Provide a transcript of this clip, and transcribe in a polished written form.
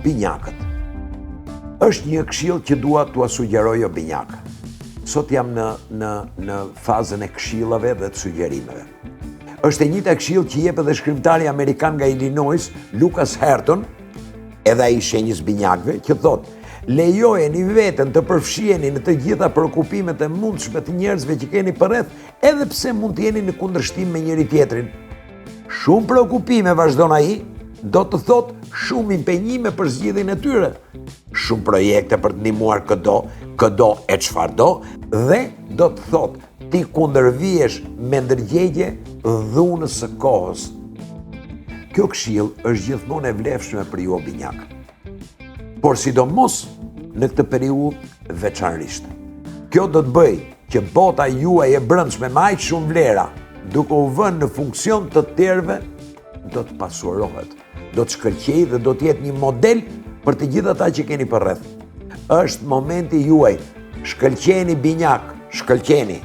binjakët. Është një këshill që dua t'ua sugjeroj o binjak. Sot jam në fazën e këshillave dhe të sugjerimeve. Është e njëjta këshill që jep edhe shkrimtari amerikan nga Illinois, Lucas Herton, edhe ai shenjës binjakëve, që thotë: lejojeni veten të përfshiheni në të gjitha shqetësimet e mundshme të njerëzve që keni përreth, edhe pse mund të jeni në kundërshtim me njëri tjetrin. Shumë shqetësime, vazhdon ai, do të thotë shumë impenjime për zgjidhjen e tyre, shumë projekte për të ndihmuar këdo e çfarëdo, dhe do të thotë ti kundërvihesh me ndërgjegje dhunës së kohës. Kjo këshill është gjithmonë e vlefshme për ju o binjak. Por sidomos në këtë periudhë veçanërisht. Kjo do të bëjë që bota juaj e brendshme me aq shumë vlera, duke u vënë në funksion të tjerëve, do të pasurohet, do të shkëlqejë dhe do të jetë një model për të gjithë ata që keni përreth. Është momenti juaj. Shkëlqeni binjak, shkëlqeni.